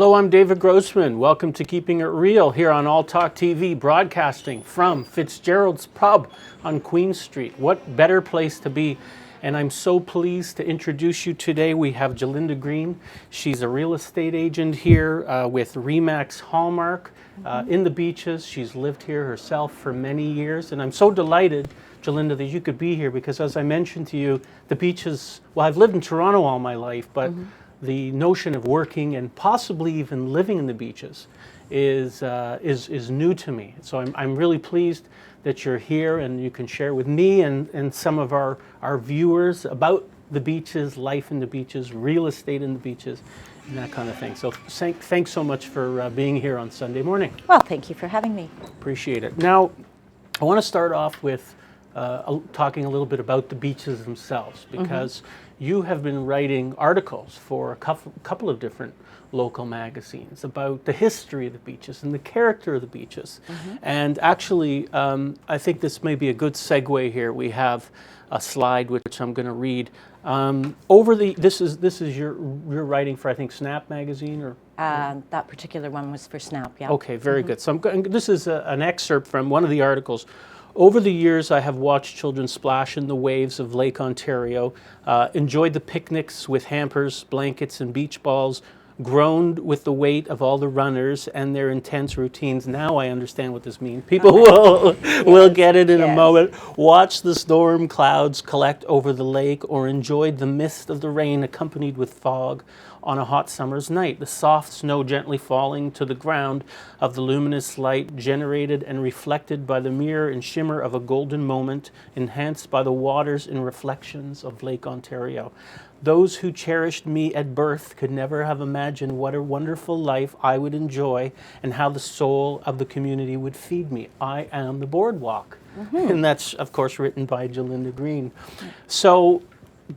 Hello, I'm David Grossman. Welcome to Keeping It Real here on All Talk TV, broadcasting from Fitzgerald's Pub on Queen Street. What better place to be? And I'm so pleased to introduce you today. We have Jillinda Greene. She's a real estate agent here with Remax Hallmark in the beaches. She's lived here herself for many years. And I'm so delighted, Jillinda, that you could be here because, as I mentioned to you, the beaches, well, I've lived in Toronto all my life, but the notion of working and possibly even living in the beaches is new to me. So I'm really pleased that you're here and you can share with me and some of our viewers about the beaches, life in the beaches, real estate in the beaches, and that kind of thing. So thanks so much for being here on Sunday morning. Well, thank you for having me. Appreciate it. Now, I want to start off with talking a little bit about the beaches themselves, because you have been writing articles for a couple of different local magazines about the history of the beaches and the character of the beaches. And actually, I think this may be a good segue here. We have a slide which I'm going to read. This is your writing for, I think, Snap magazine, or that particular one was for Snap, yeah. Okay, very good. So this is an excerpt from one of the articles. Over the years, I have watched children splash in the waves of Lake Ontario, enjoyed the picnics with hampers, blankets, and beach balls, groaned with the weight of all the runners and their intense routines. Now I understand what this means. People will get it in a moment. Watch the storm clouds collect over the lake, or enjoyed the mist of the rain accompanied with fog on a hot summer's night, the soft snow gently falling to the ground of the luminous light generated and reflected by the mirror and shimmer of a golden moment, enhanced by the waters and reflections of Lake Ontario. Those who cherished me at birth could never have imagined what a wonderful life I would enjoy and how the soul of the community would feed me. I am the boardwalk. And that's, of course, written by Jillinda Greene. So,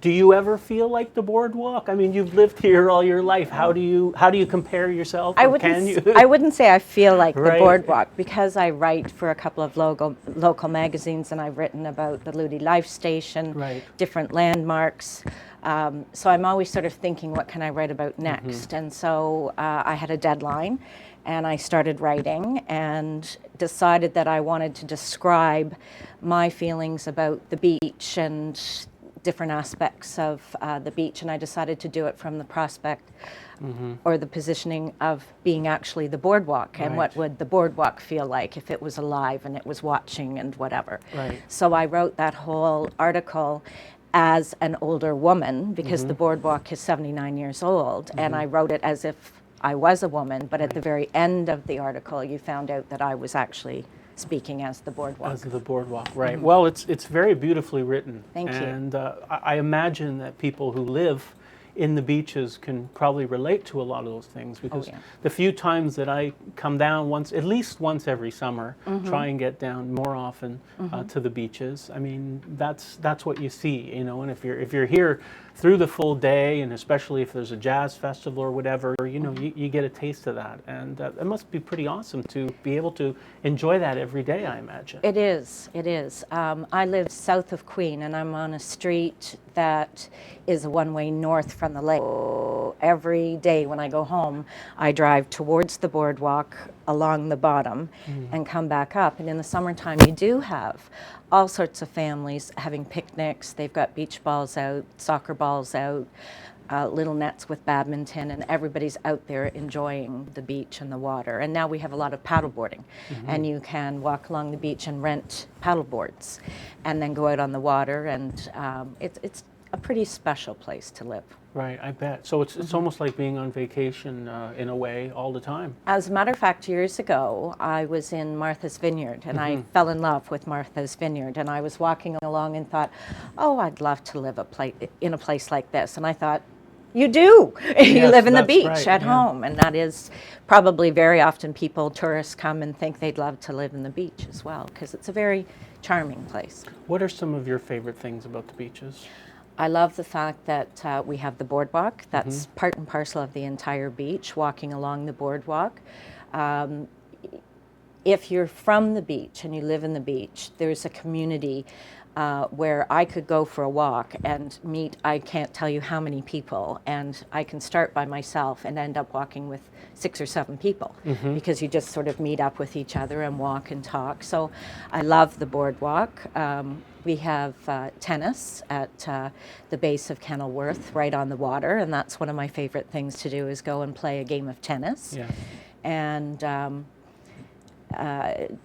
do you ever feel like the boardwalk? I mean, you've lived here all your life. How do you compare yourself? I wouldn't say I feel like the boardwalk, because I write for a couple of local magazines, and I've written about the Ludi Life Station, different landmarks. So I'm always sort of thinking, what can I write about next? And so I had a deadline, and I started writing and decided that I wanted to describe my feelings about the beach and different aspects of the beach, and I decided to do it from the prospect or the positioning of being actually the boardwalk, and what would the boardwalk feel like if it was alive and it was watching and whatever. So I wrote that whole article as an older woman, because the boardwalk is 79 years old, and I wrote it as if I was a woman, but at the very end of the article you found out that I was actually speaking as the boardwalk. As the boardwalk, right. Well, it's very beautifully written. Thank you. And I imagine that people who live in the beaches can probably relate to a lot of those things, because the few times that I come down at least once every summer, try and get down more often to the beaches. I mean, that's what you see, you know. And if you're here through the full day, and especially if there's a jazz festival or whatever, you know, you get a taste of that, and it must be pretty awesome to be able to enjoy that every day, I imagine. It is. It is. I live south of Queen, and I'm on a street that is a one-way north from the lake. So every day when I go home, I drive towards the boardwalk along the bottom and come back up. And in the summertime, you do have all sorts of families having picnics. They've got beach balls out, soccer balls out, little nets with badminton, and everybody's out there enjoying the beach and the water. And now we have a lot of paddleboarding, and you can walk along the beach and rent paddleboards and then go out on the water, and it's a pretty special place to live. Right, I bet. So it's almost like being on vacation in a way all the time. As a matter of fact, years ago, I was in Martha's Vineyard, and I fell in love with Martha's Vineyard, and I was walking along and thought, oh, I'd love to live in a place like this. And I thought, you do. You live in the beach at home, and that is probably very often tourists come and think they'd love to live in the beach as well, because it's a very charming place. What are some of your favorite things about the beaches? I love the fact that we have the boardwalk. That's part and parcel of the entire beach, walking along the boardwalk. If you're from the beach and you live in the beach, there's a community where I could go for a walk and meet, I can't tell you how many people, and I can start by myself and end up walking with 6 or 7 people, because you just sort of meet up with each other and walk and talk. So I love the boardwalk. We have tennis at the base of Kenilworth, right on the water, and that's one of my favorite things to do, is go and play a game of tennis. Yeah. And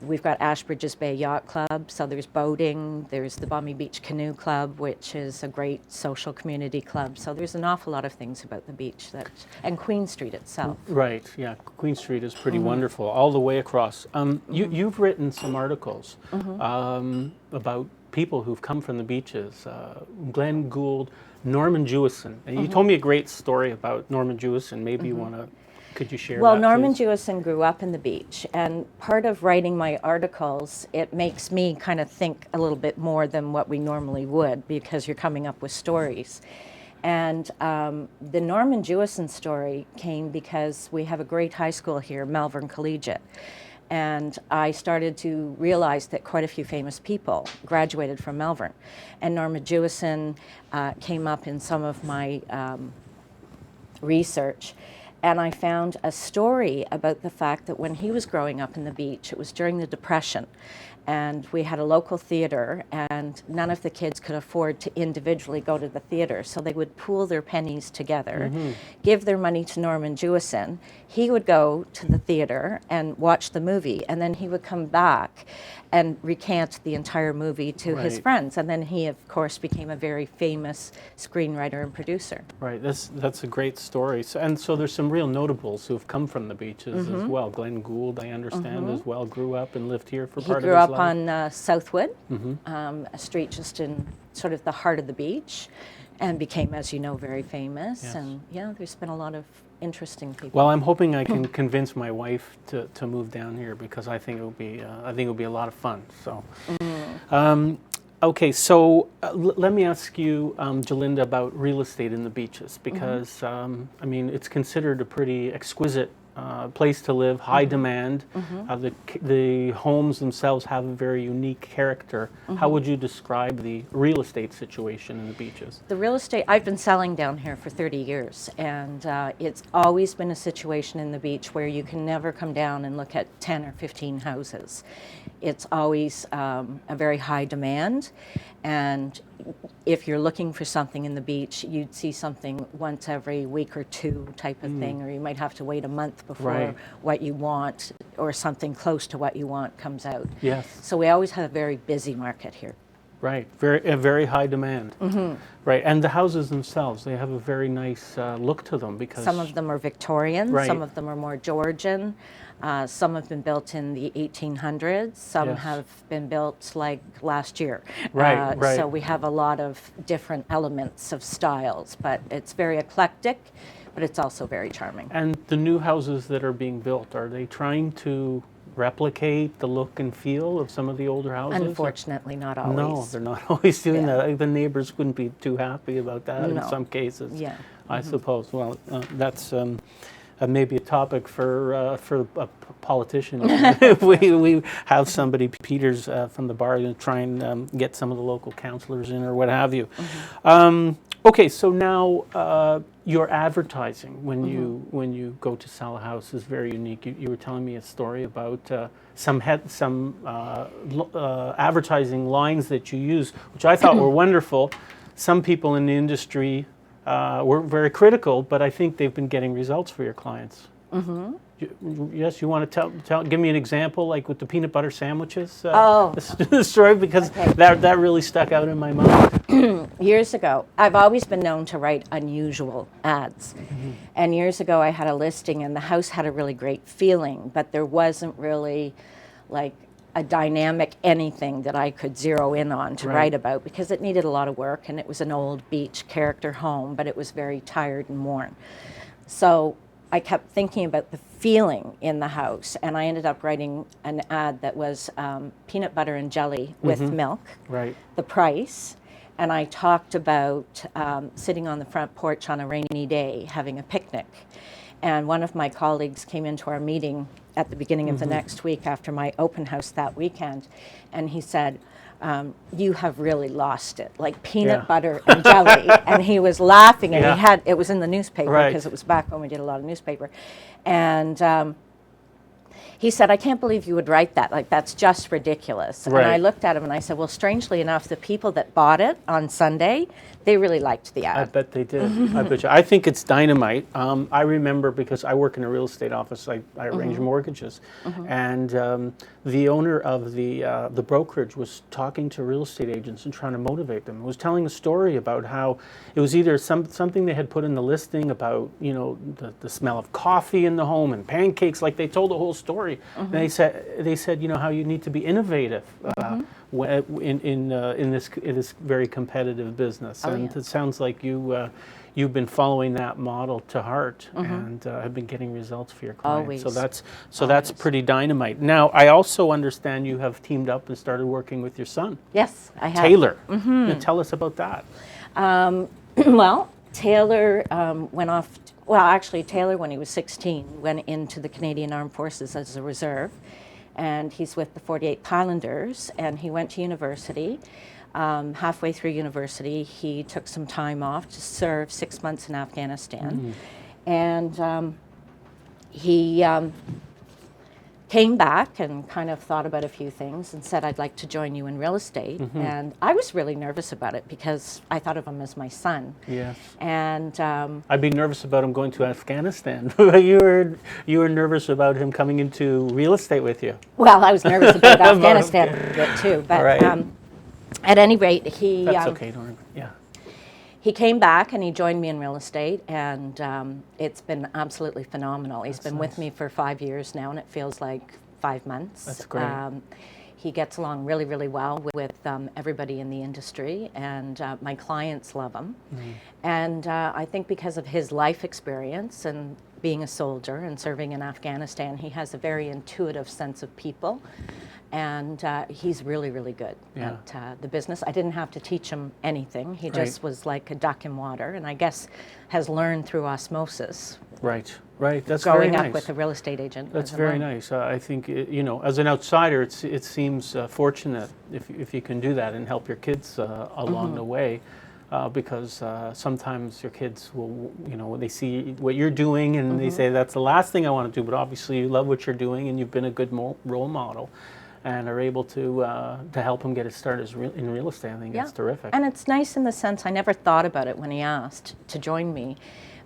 we've got Ashbridges Bay Yacht Club, so there's boating, there's the Balmy Beach Canoe Club, which is a great social community club. So there's an awful lot of things about the beach, and Queen Street itself. Right, yeah, Queen Street is pretty wonderful, all the way across. You've written some articles about people who've come from the beaches, Glenn Gould, Norman Jewison. And you told me a great story about Norman Jewison. Maybe you want to, could you share Well, that, Norman please? Jewison grew up in the beach, and part of writing my articles, it makes me kind of think a little bit more than what we normally would, because you're coming up with stories. And the Norman Jewison story came because we have a great high school here, Malvern Collegiate. And I started to realize that quite a few famous people graduated from Malvern. And Norman Jewison came up in some of my research. And I found a story about the fact that when he was growing up in the beach, it was during the Depression, and we had a local theater, and none of the kids could afford to individually go to the theater, so they would pool their pennies together, give their money to Norman Jewison. He would go to the theater and watch the movie, and then he would come back and recant the entire movie to his friends. And then he, of course, became a very famous screenwriter and producer. Right, that's a great story. So there's some real notables who have come from the beaches as well. Glenn Gould, I understand, as well, grew up and lived here for part of his life. He grew up on Southwood, a street just in sort of the heart of the beach, and became, as you know, very famous. Yes. And yeah, there's been a lot of interesting people. Well, I'm hoping I can convince my wife to move down here, because I think it'll be a lot of fun. So, okay. So let me ask you, Jillinda, about real estate in the beaches, because I mean, it's considered a pretty exquisite place to live, high demand. The homes themselves have a very unique character. How would you describe the real estate situation in the beaches? The real estate, I've been selling down here for 30 years, and it's always been a situation in the beach where you can never come down and look at 10 or 15 houses. It's always a very high demand, and if you're looking for something in the beach, you'd see something once every week or two type of thing, or you might have to wait a month before what you want, or something close to what you want comes out. Yes. So we always have a very busy market here. Right, very high demand. Right, and the houses themselves, they have a very nice look to them, because some of them are Victorian, some of them are more Georgian, some have been built in the 1800s, some have been built like last year. Right. So we have a lot of different elements of styles, but it's very eclectic, but it's also very charming. And the new houses that are being built, are they trying to replicate the look and feel of some of the older houses? Unfortunately, not always. No, they're not always doing that. The neighbors wouldn't be too happy about that in some cases. Yeah. I suppose. Well, that's maybe a topic for a politician. If we have somebody, Peters from the bar, to try and get some of the local councillors in, or what have you. Okay, so now your advertising when you go to sell a house is very unique. You were telling me a story about some advertising lines that you use, which I thought were wonderful. Some people in the industry were very critical, but I think they've been getting results for your clients. Yes, you want to give me an example, like with the peanut butter sandwiches? The story, because that really stuck out in my mind. Years ago, I've always been known to write unusual ads. And years ago, I had a listing, and the house had a really great feeling, but there wasn't really like a dynamic anything that I could zero in on to write about, because it needed a lot of work, and it was an old beach character home, but it was very tired and worn. So I kept thinking about the feeling in the house, and I ended up writing an ad that was peanut butter and jelly with milk, the price, and I talked about sitting on the front porch on a rainy day having a picnic. And one of my colleagues came into our meeting at the beginning of the next week after my open house that weekend, and he said, you have really lost it, like peanut butter and jelly. And he was laughing, and it was in the newspaper, because it was back when we did a lot of newspaper. And he said, I can't believe you would write that. Like, that's just ridiculous. And I looked at him and I said, well, strangely enough, the people that bought it on Sunday, they really liked the ad. I bet they did. I bet you. I think it's dynamite. I remember, because I work in a real estate office, I arrange mortgages, and the owner of the brokerage was talking to real estate agents and trying to motivate them. He was telling a story about how it was either something they had put in the listing about, you know, the smell of coffee in the home and pancakes. Like, they told the whole story. And they said, you know, how you need to be innovative in this very competitive business. And it sounds like you've been following that model to heart, and have been getting results for your clients. Always. So that's pretty dynamite. Now, I also understand you have teamed up and started working with your son. Yes, I have. Taylor. Now, tell us about that. Well, Taylor went off. Well, actually, Taylor, when he was 16, went into the Canadian Armed Forces as a reserve, and he's with the 48th Highlanders, and he went to university. Halfway through university, he took some time off to serve 6 months in Afghanistan, and he came back and kind of thought about a few things and said, I'd like to join you in real estate. And I was really nervous about it because I thought of him as my son. Yes. And I'd be nervous about him going to Afghanistan. You were nervous about him coming into real estate with you. Well, I was nervous about Afghanistan a bit too, but at any rate, That's okay, don't worry. Yeah. He came back and he joined me in real estate, and it's been absolutely phenomenal. He's been with me for 5 years now, and it feels like 5 months. That's great. He gets along really, really well with everybody in the industry, and my clients love him. And I think because of his life experience and being a soldier and serving in Afghanistan, he has a very intuitive sense of people. And he's really, really good at the business. I didn't have to teach him anything. He just was like a duck in water, and I guess has learned through osmosis. Right. That's growing very nice. up with a real estate agent. That's very nice. I think, you know, as an outsider, it seems fortunate if you can do that and help your kids along the way. Because sometimes your kids will, you know, they see what you're doing and they say, that's the last thing I want to do. But obviously you love what you're doing and you've been a good role model, and are able to help him get his start in real estate. I think that's terrific. And it's nice in the sense, I never thought about it when he asked to join me,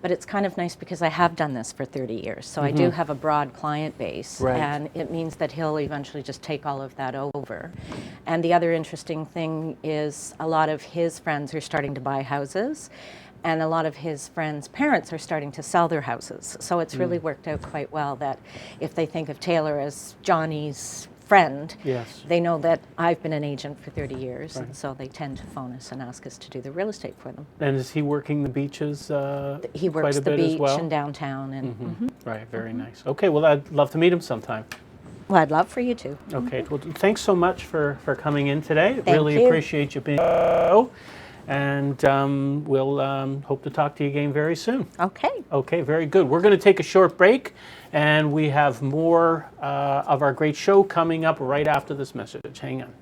but it's kind of nice because I have done this for 30 years. So I do have a broad client base, and it means that he'll eventually just take all of that over. And the other interesting thing is a lot of his friends are starting to buy houses, and a lot of his friends' parents are starting to sell their houses. So it's really worked out quite well that if they think of Taylor as Johnny's friend, they know that I've been an agent for 30 years, and so they tend to phone us and ask us to do the real estate for them. And is he working the beaches he works quite a the bit beach as well? and downtown. And Right, very nice. Okay, well, I'd love to meet him sometime. Well, I'd love for you to. Okay, well, thanks so much for coming in today. Thank really you. appreciate you being and we'll hope to talk to you again very soon. Okay. Okay, very good. We're going to take a short break, and we have more of our great show coming up right after this message. Hang on.